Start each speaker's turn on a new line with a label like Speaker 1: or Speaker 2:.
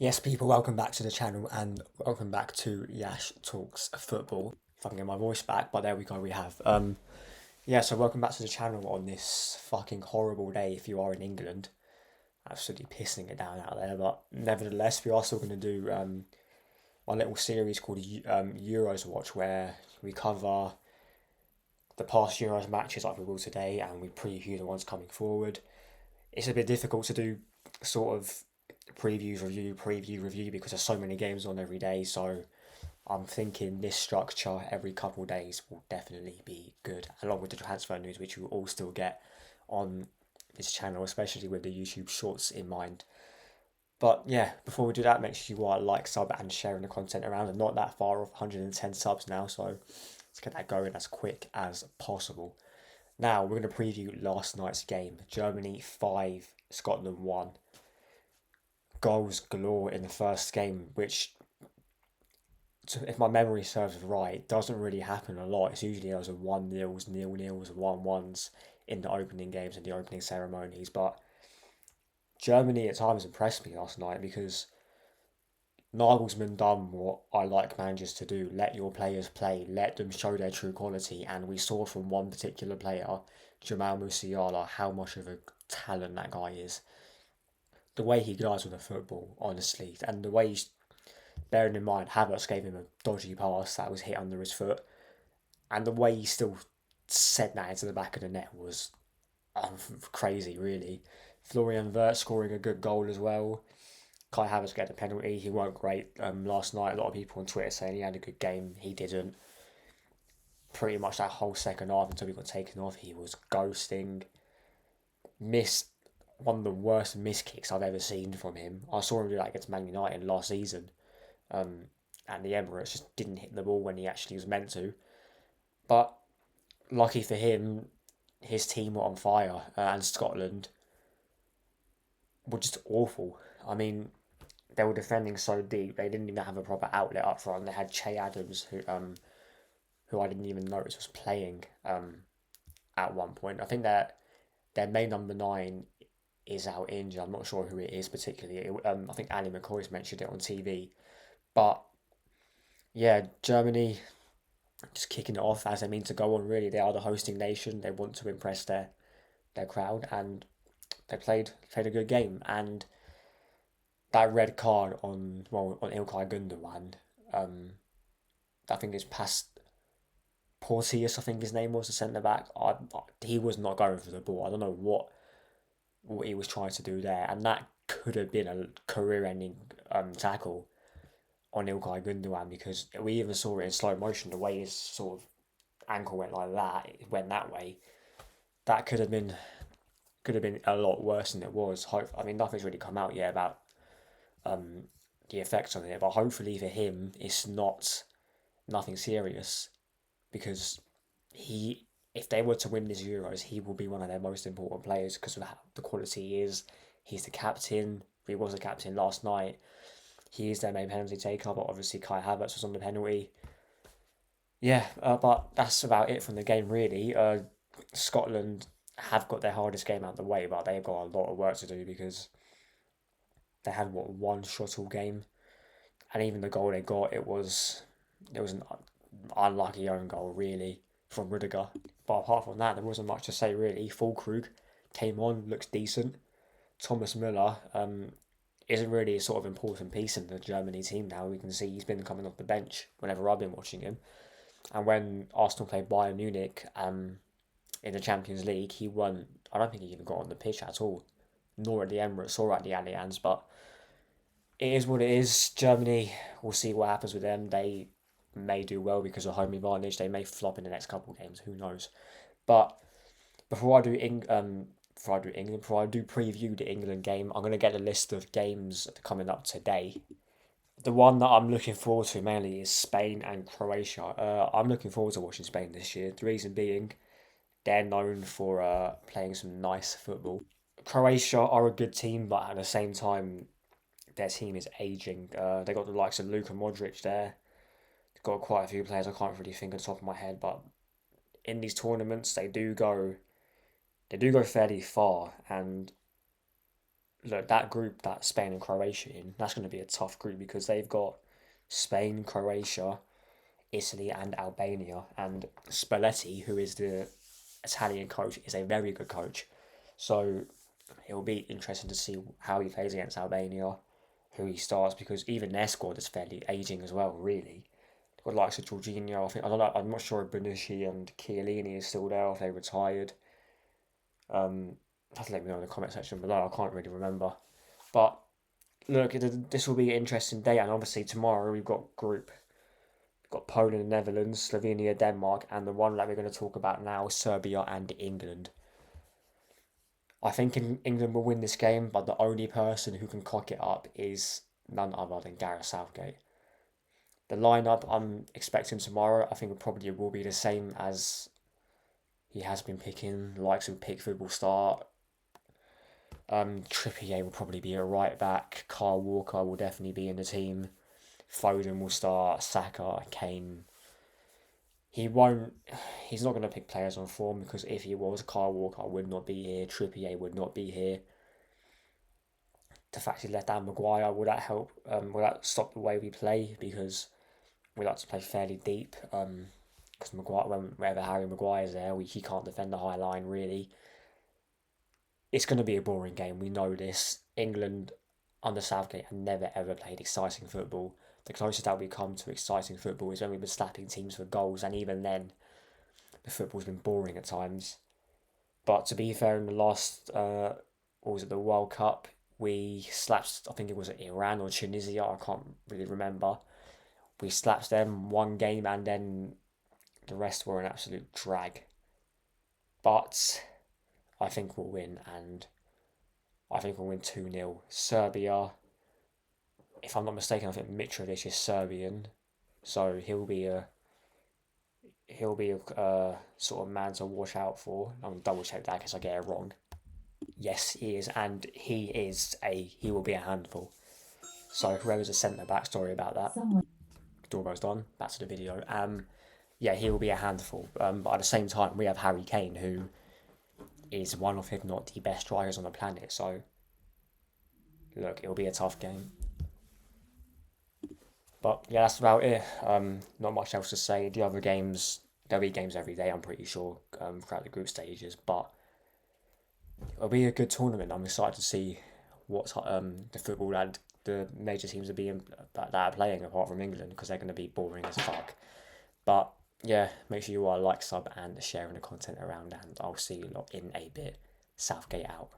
Speaker 1: Yes, people, welcome back to the channel and welcome back to Yash Talks Football. If I can get my voice back, but there we go, we have. So welcome back to the channel on this fucking horrible day if you are in England. Absolutely pissing it down out there, but nevertheless, we are still going to do one little series called Euros Watch where we cover the past Euros matches like we will today and we preview the ones coming forward. It's a bit difficult to do sort of preview, review because there's so many games on every day. So I'm thinking this structure every couple of days will definitely be good, along with the transfer news, which you will all still get on this channel, especially with the YouTube shorts in mind. But yeah, before we do that, make sure you are like, sub, and sharing the content around. I'm not that far off 110 subs now, so let's get that going as quick as possible. Now, we're going to preview last night's game. Germany 5, Scotland 1. Goals galore in the first game, which, if my memory serves right, doesn't really happen a lot. It's usually those are 1-0s, 0-0s, 1-1s in the opening games and the opening ceremonies. But Germany at times impressed me last night because Nagelsmann done what I like managers to do: let your players play, let them show their true quality. And we saw from one particular player, Jamal Musiala, how much of a talent that guy is. The way he glides with the football, honestly, and the way he's, bearing in mind Havertz gave him a dodgy pass that was hit under his foot, and the way he still sent that into the back of the net was crazy, really. Florian Wirtz scoring a good goal as well. Kai Havertz getting a penalty. He weren't great last night. A lot of people on Twitter saying he had a good game. He didn't. Pretty much that whole second half until he got taken off, he was ghosting. Missed one of the worst miss kicks I've ever seen from him. I saw him do that against Man United last season. And the Emirates just didn't hit the ball when he actually was meant to. But lucky for him, his team were on fire, and Scotland were just awful. I mean, they were defending so deep they didn't even have a proper outlet up front. They had Che Adams, who I didn't even notice was playing at one point. I think that their main number 9 is out injured. I'm not sure who it is particularly. I think Ali McCoy's mentioned it on TV. But yeah, Germany just kicking it off as they mean to go on. Really, they are the hosting nation. They want to impress their crowd, and they played a good game. And that red card on Ilkay Gundogan, um, I think it's past Porteous. I think his name was the centre back. He was not going for the ball. I don't know what he was trying to do there, and that could have been a career-ending tackle on Ilkay Gundogan because we even saw it in slow motion. The way his sort of ankle went like that, it went that way. That could have been a lot worse than it was. I mean, nothing's really come out yet about um, the effects on it, but hopefully for him, it's not nothing serious because he, if they were to win this Euros, he will be one of their most important players because of how the quality he is. He's the captain. He was the captain last night. He is their main penalty taker, but obviously Kai Havertz was on the penalty. Yeah, but that's about it from the game, really. Scotland have got their hardest game out of the way, but they've got a lot of work to do because they had one shot all game, and even the goal they got, it was an unlucky own goal really from Rudiger. But apart from that, there wasn't much to say really. Fulkrug came on, looks decent. Thomas Müller isn't really a sort of important piece in the Germany team now. We can see he's been coming off the bench whenever I've been watching him. And when Arsenal played Bayern Munich in the Champions League, he won. I don't think he even got on the pitch at all, nor at the Emirates or at the Allianz. But it is what it is. Germany, we'll see what happens with them. They may do well because of home advantage. They may flop in the next couple of games. Who knows? But before I do before I do preview the England game, I'm gonna get a list of games coming up today. The one that I'm looking forward to mainly is Spain and Croatia. I'm looking forward to watching Spain this year. The reason being, they're known for playing some nice football. Croatia are a good team, but at the same time, their team is aging. They got the likes of Luka Modric there. They've got quite a few players I can't really think on the top of my head, but in these tournaments they do go fairly far, and look, that group that Spain and Croatia in, that's going to be a tough group because they've got Spain, Croatia, Italy, and Albania. And Spalletti, who is the Italian coach, is a very good coach. So it'll be interesting to see how he plays against Albania, who he starts, because even their squad is fairly aging as well, really. They've got likes of Jorginho, I think, I don't know, I'm not sure if Bonucci and Chiellini is still there, or if they retired. Have to let me know in the comment section below, I can't really remember. But look, this will be an interesting day, and obviously tomorrow we've got Poland and Netherlands, Slovenia, Denmark, and the one that we're going to talk about now, Serbia and England. I think England will win this game, but the only person who can cock it up is none other than Gareth Southgate. The lineup I'm expecting tomorrow, I think it probably will be the same as he has been picking. Likes of Pickford will start. Trippier will probably be a right back. Kyle Walker will definitely be in the team. Foden will start. Saka, Kane. He won't. He's not going to pick players on form because if he was, Kyle Walker would not be here. Trippier would not be here. The fact he let down Maguire, will that help? Will that stop the way we play? Because we like to play fairly deep. Because Maguire, whenever Harry Maguire's there, he can't defend the high line really. It's going to be a boring game. We know this. England under Southgate have never ever played exciting football. The closest that we come to exciting football is when we've been slapping teams for goals, and even then, the football's been boring at times. But to be fair, in the last, what was it, the World Cup, we slapped, I think it was Iran or Tunisia, I can't really remember. We slapped them one game, and then the rest were an absolute drag. But I think we'll win, and I think we'll win 2-0. Serbia, if I'm not mistaken, I think Mitrovic is Serbian, so he'll be a sort of man to watch out for. I'm gonna double check that because I get it wrong. Yes, he is, and he will be a handful. So whoever's a centre back, sorry about that. Doorbell's done. Back to the video. Yeah, he will be a handful. But at the same time, we have Harry Kane, who is one of, if not the best strikers on the planet. So look, it'll be a tough game. But yeah, that's about it. Not much else to say. The other games, there'll be games every day, I'm pretty sure, throughout the group stages. But it'll be a good tournament. I'm excited to see what the football that the major teams that are playing, apart from England, because they're going to be boring as fuck. But yeah, make sure you are like, sub, and sharing the content around, and I'll see you lot in a bit. Southgate out.